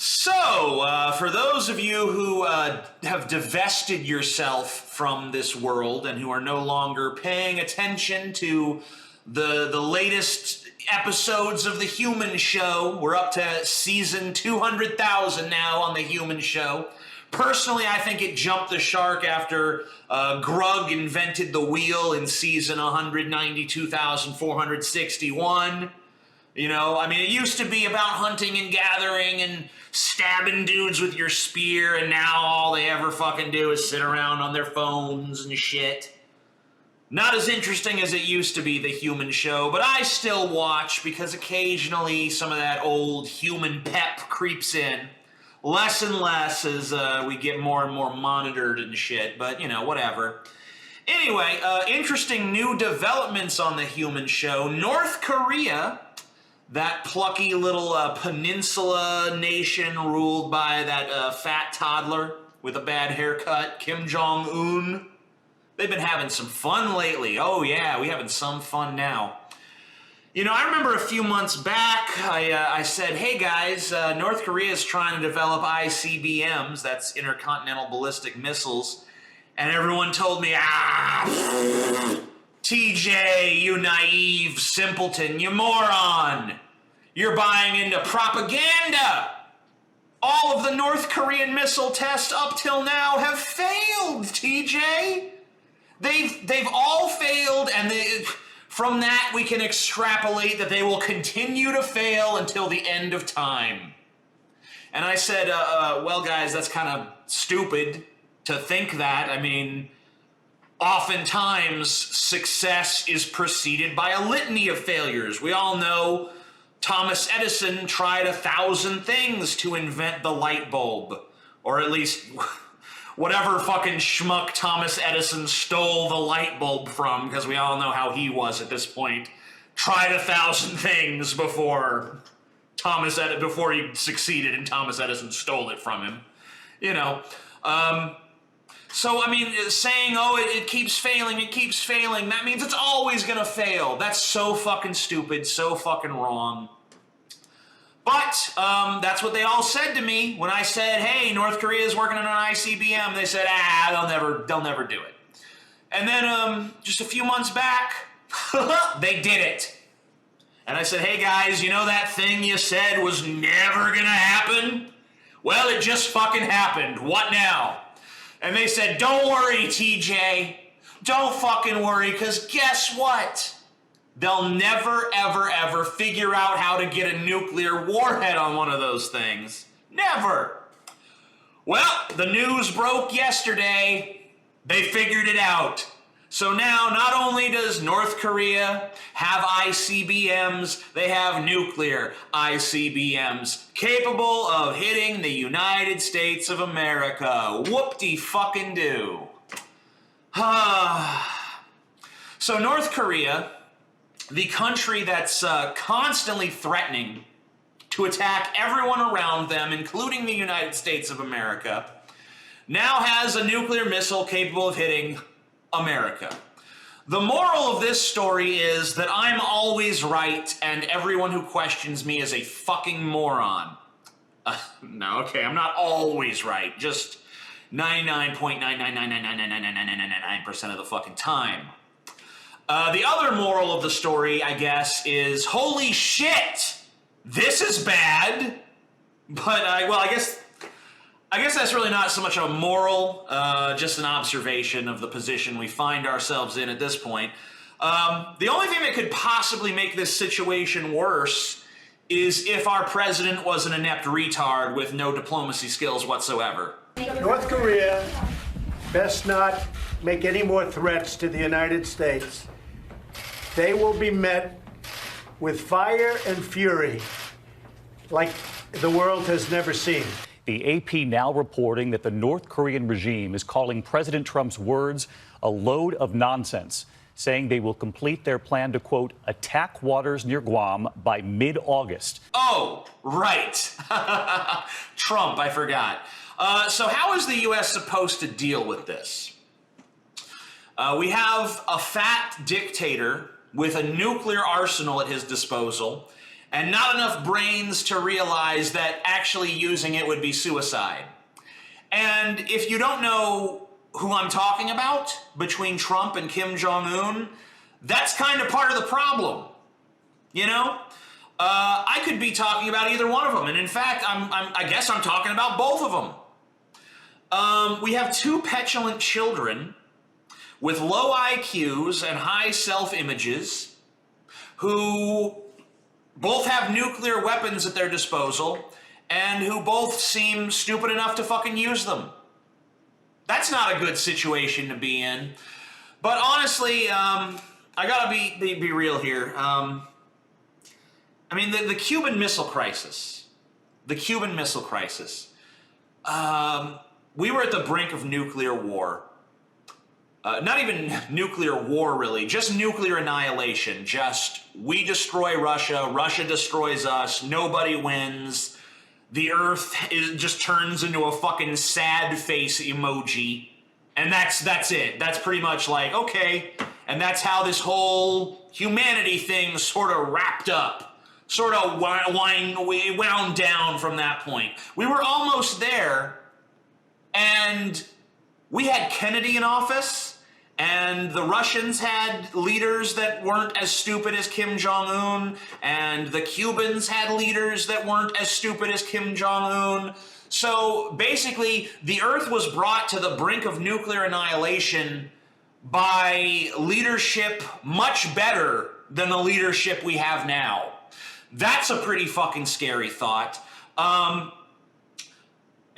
For those of you who have divested yourself from this world and who are no longer paying attention to the latest episodes of The Human Show, we're up to season 200,000 now on The Human Show. Personally, I think it jumped the shark after Grug invented the wheel in season 192,461. You know, I mean, it used to be about hunting and gathering and stabbing dudes with your spear, and now all they ever fucking do is sit around on their phones and shit. Not as interesting as it used to be, The Human Show, but I still watch because occasionally some of that old human pep creeps in. Less and less as we get more and more monitored and shit, but, you know, whatever. Anyway, interesting new developments on The Human Show. North Korea, that plucky little peninsula nation ruled by that fat toddler with a bad haircut, Kim Jong-un. They've been having some fun lately. Oh yeah, we having some fun now. You know, I remember a few months back, I said, hey guys, North Korea is trying to develop ICBMs, that's intercontinental ballistic missiles, and everyone told me, TJ, you naive simpleton, you moron. You're buying into propaganda. All of the North Korean missile tests up till now have failed, TJ. They've all failed, and from that we can extrapolate that they will continue to fail until the end of time. And I said, well guys, that's kind of stupid to think that. I mean, oftentimes, success is preceded by a litany of failures. We all know Thomas Edison tried 1,000 things to invent the light bulb. Or at least whatever fucking schmuck Thomas Edison stole the light bulb from, because we all know how he was at this point. Tried 1,000 things before he succeeded and Thomas Edison stole it from him. You know, so, I mean, saying, oh, it keeps failing, that means it's always gonna fail. That's so fucking stupid, so fucking wrong. But, that's what they all said to me when I said, hey, North Korea is working on an ICBM. They said, they'll never do it. And then, just a few months back, they did it. And I said, hey guys, you know that thing you said was never gonna happen? Well, it just fucking happened. What now? And they said, don't worry, TJ. Don't fucking worry, because guess what? They'll never, ever, ever figure out how to get a nuclear warhead on one of those things. Never. Well, the news broke yesterday. They figured it out. So now, not only does North Korea have ICBMs, they have nuclear ICBMs capable of hitting the United States of America. Whoop-de-fucking-do. So North Korea, the country that's constantly threatening to attack everyone around them, including the United States of America, now has a nuclear missile capable of hitting America. The moral of this story is that I'm always right and everyone who questions me is a fucking moron. No, okay, I'm not always right, just 99.999999999% of the fucking time. The other moral of the story, I guess, is holy shit, this is bad. But I guess that's really not so much a moral, just an observation of the position we find ourselves in at this point. The only thing that could possibly make this situation worse is if our president was an inept retard with no diplomacy skills whatsoever. North Korea best not make any more threats to the United States. They will be met with fire and fury like the world has never seen. The AP now reporting that the North Korean regime is calling President Trump's words a load of nonsense, saying they will complete their plan to, quote, attack waters near Guam by mid-August. Oh, right. Trump, I forgot. So how is the U.S. supposed to deal with this? We have a fat dictator with a nuclear arsenal at his disposal, and not enough brains to realize that actually using it would be suicide. And if you don't know who I'm talking about between Trump and Kim Jong-un, that's kind of part of the problem. You know? I could be talking about either one of them. And in fact, I guess I'm talking about both of them. We have two petulant children with low IQs and high self-images who both have nuclear weapons at their disposal and who both seem stupid enough to fucking use them. That's not a good situation to be in. But honestly, I gotta be real here. I mean, the Cuban Missile Crisis. The Cuban Missile Crisis. We were at the brink of nuclear war. Not even nuclear war, really. Just nuclear annihilation. Just, we destroy Russia, Russia destroys us, nobody wins. The Earth just turns into a fucking sad face emoji. And that's it. That's pretty much like, okay. And that's how this whole humanity thing sort of wrapped up. Sort of wound down from that point. We were almost there, and we had Kennedy in office, and the Russians had leaders that weren't as stupid as Kim Jong-un, and the Cubans had leaders that weren't as stupid as Kim Jong-un. So basically, the Earth was brought to the brink of nuclear annihilation by leadership much better than the leadership we have now. That's a pretty fucking scary thought. And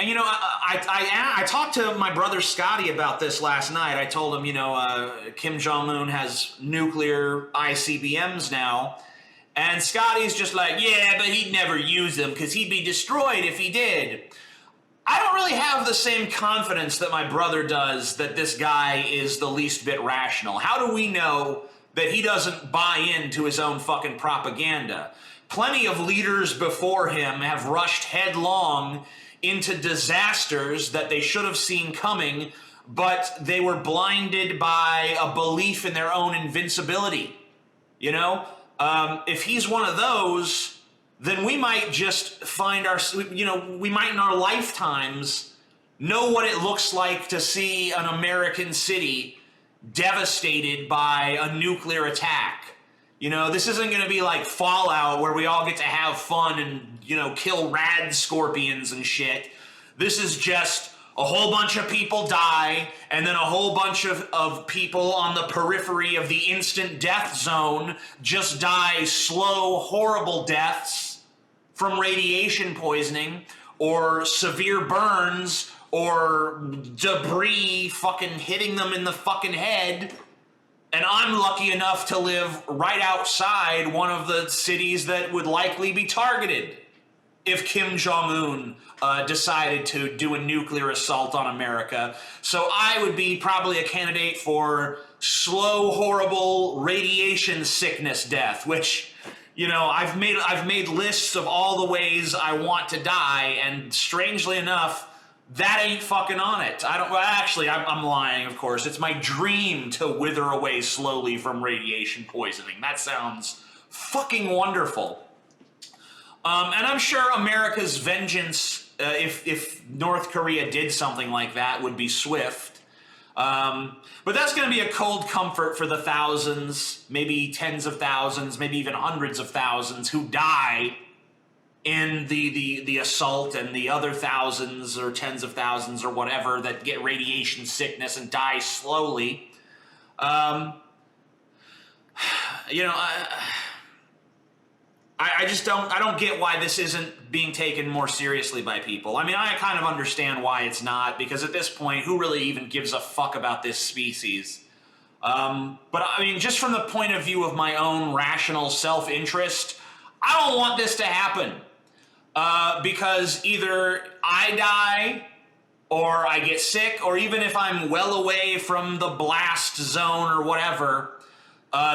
you know, I talked to my brother Scotty about this last night. I told him, you know, Kim Jong-un has nuclear ICBMs now. And Scotty's just like, yeah, but he'd never use them because he'd be destroyed if he did. I don't really have the same confidence that my brother does that this guy is the least bit rational. How do we know that he doesn't buy into his own fucking propaganda? Plenty of leaders before him have rushed headlong into disasters that they should have seen coming, but they were blinded by a belief in their own invincibility. You know, if he's one of those, then we might just find we might in our lifetimes know what it looks like to see an American city devastated by a nuclear attack. You know, this isn't going to be like Fallout where we all get to have fun and, you know, kill rad scorpions and shit. This is just a whole bunch of people die, and then a whole bunch of people on the periphery of the instant death zone just die slow, horrible deaths from radiation poisoning or severe burns or debris fucking hitting them in the fucking head. And I'm lucky enough to live right outside one of the cities that would likely be targeted if Kim Jong-un decided to do a nuclear assault on America. So I would be probably a candidate for slow, horrible radiation sickness death, which, you know, I've made lists of all the ways I want to die, and strangely enough, that ain't fucking on it. I'm lying, of course. It's my dream to wither away slowly from radiation poisoning. That sounds fucking wonderful. And I'm sure America's vengeance, if North Korea did something like that, would be swift. But that's going to be a cold comfort for the thousands, maybe tens of thousands, maybe even hundreds of thousands who die in the assault, and the other thousands or tens of thousands or whatever that get radiation sickness and die slowly. You know, I just don't get why this isn't being taken more seriously by people. I mean, I kind of understand why it's not, because at this point, who really even gives a fuck about this species? But I mean, just from the point of view of my own rational self-interest, I don't want this to happen. Because either I die, or I get sick, or even if I'm well away from the blast zone or whatever,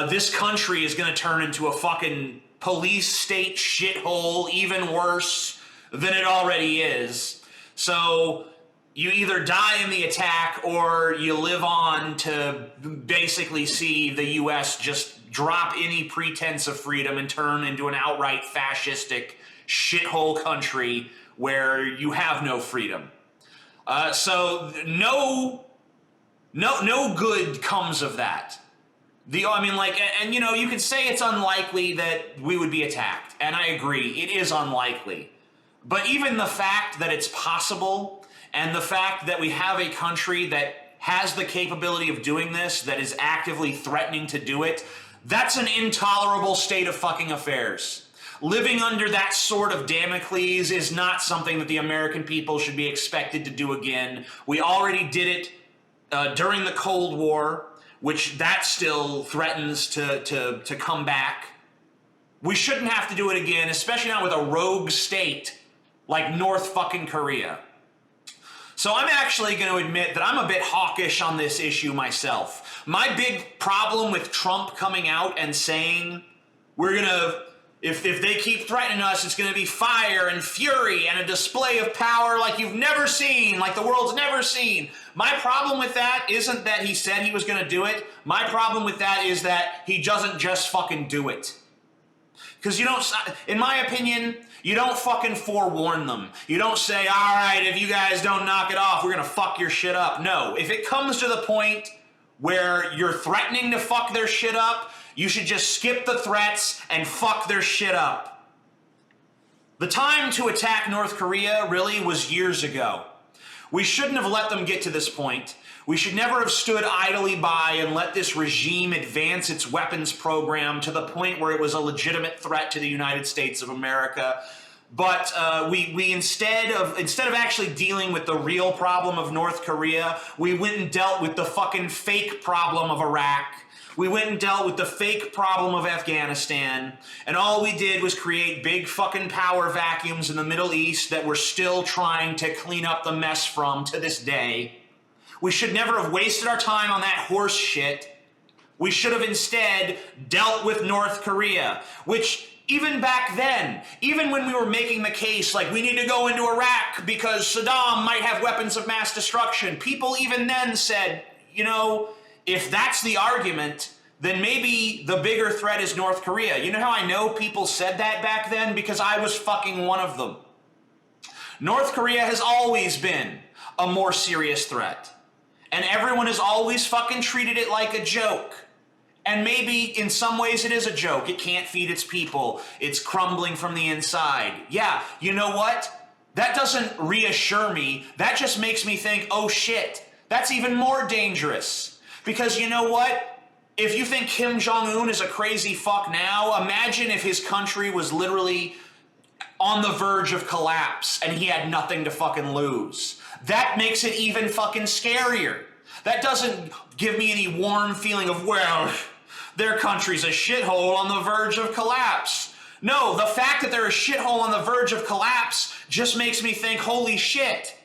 this country is going to turn into a fucking police state shithole, even worse than it already is. So you either die in the attack, or you live on to basically see the U.S. just drop any pretense of freedom and turn into an outright fascistic shithole country where you have no freedom. So no good comes of that. And you could say it's unlikely that we would be attacked, and I agree, it is unlikely. But even the fact that it's possible, and the fact that we have a country that has the capability of doing this, that is actively threatening to do it, that's an intolerable state of fucking affairs. Living under that sword of Damocles is not something that the American people should be expected to do again. We already did it during the Cold War, which that still threatens to come back. We shouldn't have to do it again, especially not with a rogue state like North fucking Korea. So I'm actually going to admit that I'm a bit hawkish on this issue myself. My big problem with Trump coming out and saying, if they keep threatening us, it's going to be fire and fury and a display of power like you've never seen, like the world's never seen. My problem with that isn't that he said he was going to do it. My problem with that is that he doesn't just fucking do it. Because in my opinion, you don't fucking forewarn them. You don't say, all right, if you guys don't knock it off, we're going to fuck your shit up. No, if it comes to the point where you're threatening to fuck their shit up, you should just skip the threats and fuck their shit up. The time to attack North Korea really was years ago. We shouldn't have let them get to this point. We should never have stood idly by and let this regime advance its weapons program to the point where it was a legitimate threat to the United States of America. But we instead of actually dealing with the real problem of North Korea, we went and dealt with the fucking fake problem of Iraq. We went and dealt with the fake problem of Afghanistan, and all we did was create big fucking power vacuums in the Middle East that we're still trying to clean up the mess from to this day. We should never have wasted our time on that horse shit. We should have instead dealt with North Korea, which even back then, even when we were making the case like we need to go into Iraq because Saddam might have weapons of mass destruction, people even then said, if that's the argument, then maybe the bigger threat is North Korea. You know how I know people said that back then? Because I was fucking one of them. North Korea has always been a more serious threat. And everyone has always fucking treated it like a joke. And maybe in some ways it is a joke. It can't feed its people. It's crumbling from the inside. Yeah, you know what? That doesn't reassure me. That just makes me think, oh shit, that's even more dangerous. Because you know what? If you think Kim Jong-un is a crazy fuck now, imagine if his country was literally on the verge of collapse and he had nothing to fucking lose. That makes it even fucking scarier. That doesn't give me any warm feeling of, well, their country's a shithole on the verge of collapse. No, the fact that they're a shithole on the verge of collapse just makes me think, holy shit.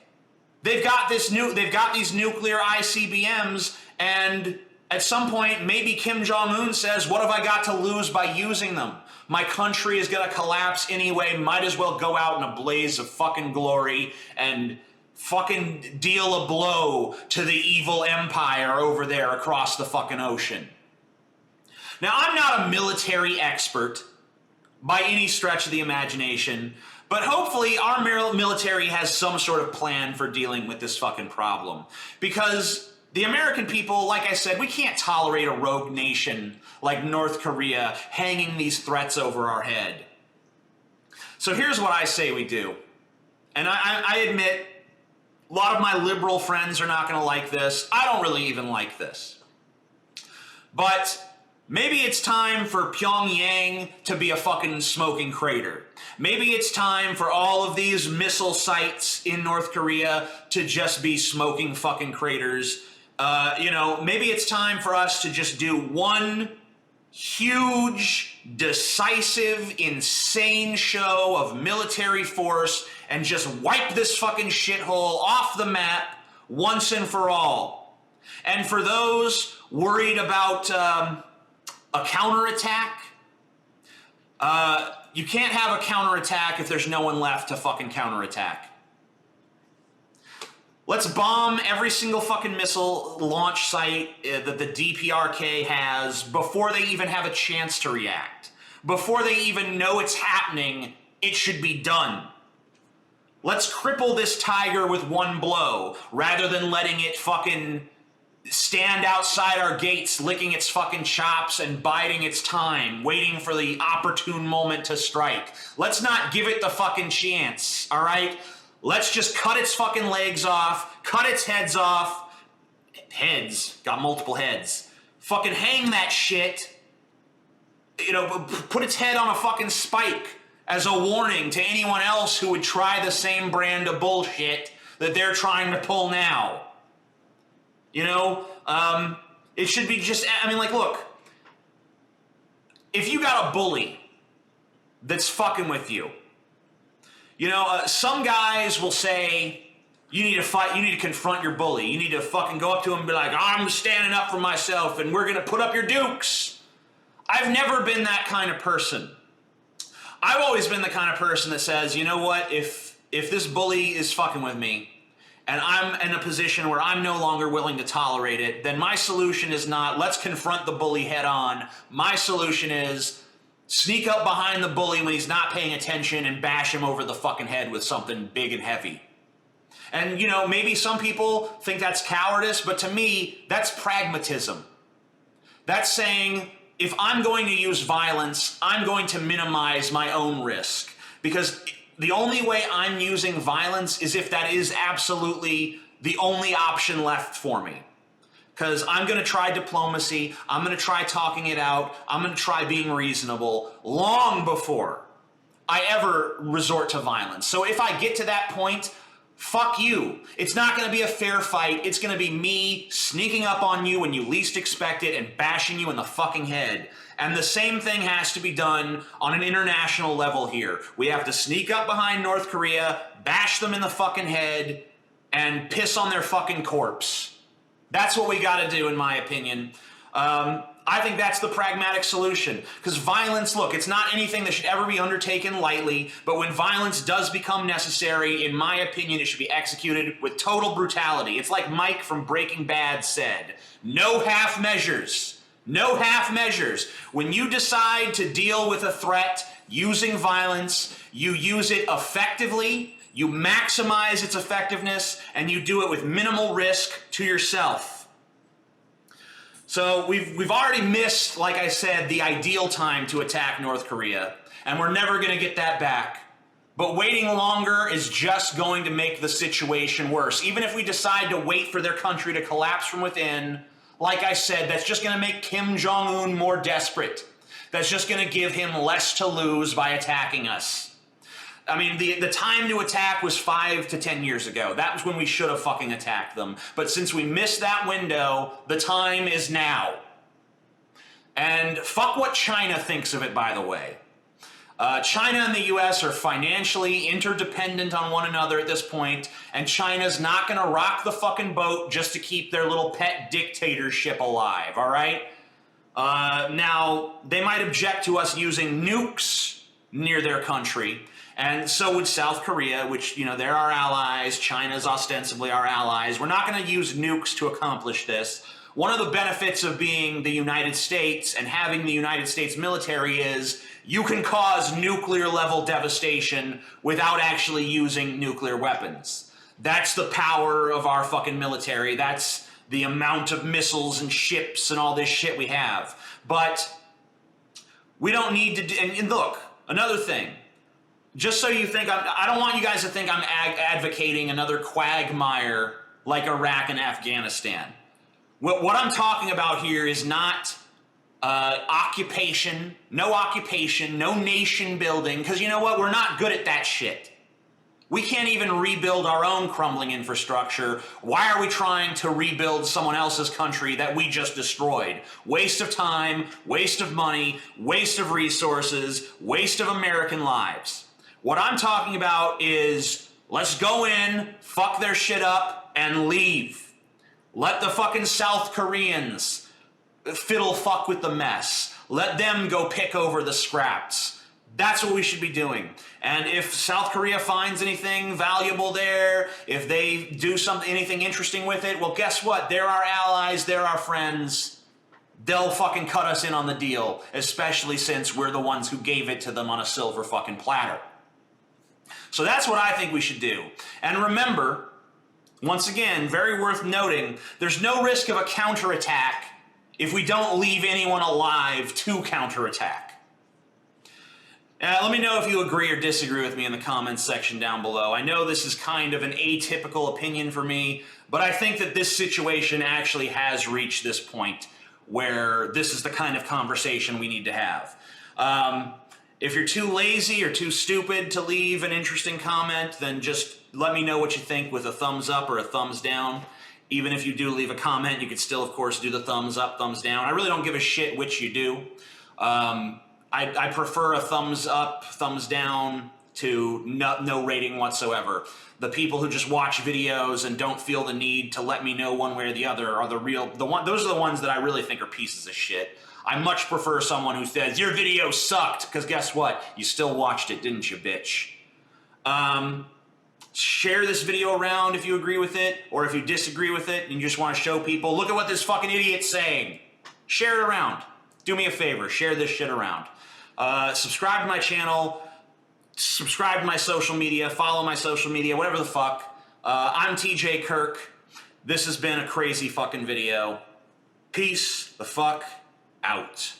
They've got these nuclear ICBMs, and at some point, maybe Kim Jong-un says, what have I got to lose by using them? My country is going to collapse anyway. Might as well go out in a blaze of fucking glory and fucking deal a blow to the evil empire over there across the fucking ocean. Now, I'm not a military expert by any stretch of the imagination, but hopefully our military has some sort of plan for dealing with this fucking problem. Because the American people, like I said, we can't tolerate a rogue nation like North Korea hanging these threats over our head. So here's what I say we do. And I admit, a lot of my liberal friends are not going to like this. I don't really even like this. But maybe it's time for Pyongyang to be a fucking smoking crater. Maybe it's time for all of these missile sites in North Korea to just be smoking fucking craters. Maybe it's time for us to just do one huge, decisive, insane show of military force and just wipe this fucking shithole off the map once and for all. And for those worried about a counterattack, you can't have a counterattack if there's no one left to fucking counterattack. Let's bomb every single fucking missile launch site that the DPRK has before they even have a chance to react. Before they even know it's happening, it should be done. Let's cripple this tiger with one blow, rather than letting it fucking stand outside our gates, licking its fucking chops and biding its time, waiting for the opportune moment to strike. Let's not give it the fucking chance, all right? Let's just cut its fucking legs off, cut its heads off. Heads, got multiple heads. Fucking hang that shit. You know, put its head on a fucking spike as a warning to anyone else who would try the same brand of bullshit that they're trying to pull now. You know, it should be just, I mean, like, look, if you got a bully that's fucking with you, you know, some guys will say, you need to fight, you need to confront your bully. You need to fucking go up to him and be like, I'm standing up for myself and we're going to put up your dukes. I've never been that kind of person. I've always been the kind of person that says, you know what, if this bully is fucking with me and I'm in a position where I'm no longer willing to tolerate it, then my solution is not, let's confront the bully head on. My solution is, sneak up behind the bully when he's not paying attention and bash him over the fucking head with something big and heavy. And, you know, maybe some people think that's cowardice, but to me, that's pragmatism. That's saying, if I'm going to use violence, I'm going to minimize my own risk. Because the only way I'm using violence is if that is absolutely the only option left for me. Because I'm going to try diplomacy, I'm going to try talking it out, I'm going to try being reasonable long before I ever resort to violence. So if I get to that point, fuck you. It's not going to be a fair fight. It's going to be me sneaking up on you when you least expect it and bashing you in the fucking head. And the same thing has to be done on an international level here. We have to sneak up behind North Korea, bash them in the fucking head, and piss on their fucking corpse. That's what we got to do, in my opinion. I think that's the pragmatic solution. Because violence, look, it's not anything that should ever be undertaken lightly, but when violence does become necessary, in my opinion, it should be executed with total brutality. It's like Mike from Breaking Bad said, no half measures. No half measures. When you decide to deal with a threat using violence, you use it effectively, you maximize its effectiveness, and you do it with minimal risk to yourself. So we've already missed, like I said, the ideal time to attack North Korea, and we're never going to get that back. But waiting longer is just going to make the situation worse. Even if we decide to wait for their country to collapse from within, like I said, that's just going to make Kim Jong-un more desperate. That's just going to give him less to lose by attacking us. I mean, the time to attack was 5 to 10 years ago. That was when we should have fucking attacked them. But since we missed that window, the time is now. And fuck what China thinks of it, by the way. China and the U.S. are financially interdependent on one another at this point, and China's not going to rock the fucking boat just to keep their little pet dictatorship alive, all right? Now, they might object to us using nukes near their country, and so would South Korea, which, you know, they're our allies. China's ostensibly our allies. We're not going to use nukes to accomplish this. One of the benefits of being the United States and having the United States military is you can cause nuclear-level devastation without actually using nuclear weapons. That's the power of our fucking military. That's the amount of missiles and ships and all this shit we have. But we don't need to do... And look, another thing. Just so you think, I don't want you guys to think I'm advocating another quagmire like Iraq and Afghanistan. What I'm talking about here is not occupation, no nation building, because you know what? We're not good at that shit. We can't even rebuild our own crumbling infrastructure. Why are we trying to rebuild someone else's country that we just destroyed? Waste of time, waste of money, waste of resources, waste of American lives. What I'm talking about is, let's go in, fuck their shit up, and leave. Let the fucking South Koreans fiddle fuck with the mess. Let them go pick over the scraps. That's what we should be doing. And if South Korea finds anything valuable there, if they do anything interesting with it, well, guess what? They're our allies, they're our friends. They'll fucking cut us in on the deal, especially since we're the ones who gave it to them on a silver fucking platter. So that's what I think we should do. And remember, once again, very worth noting, there's no risk of a counterattack if we don't leave anyone alive to counterattack. Let me know if you agree or disagree with me in the comments section down below. I know this is kind of an atypical opinion for me, but I think that this situation actually has reached this point where this is the kind of conversation we need to have. If you're too lazy or too stupid to leave an interesting comment, then just let me know what you think with a thumbs up or a thumbs down. Even if you do leave a comment, you could still, of course, do the thumbs up, thumbs down. I really don't give a shit which you do. I prefer a thumbs up, thumbs down to no rating whatsoever. The people who just watch videos and don't feel the need to let me know one way or the other are those are the ones that I really think are pieces of shit. I much prefer someone who says, your video sucked, because guess what? You still watched it, didn't you, bitch? Share this video around if you agree with it, or if you disagree with it and you just want to show people, look at what this fucking idiot's saying. Share it around. Do me a favor, share this shit around. Subscribe to my channel, subscribe to my social media, follow my social media, whatever the fuck. I'm TJ Kirk. This has been a crazy fucking video. Peace the fuck out.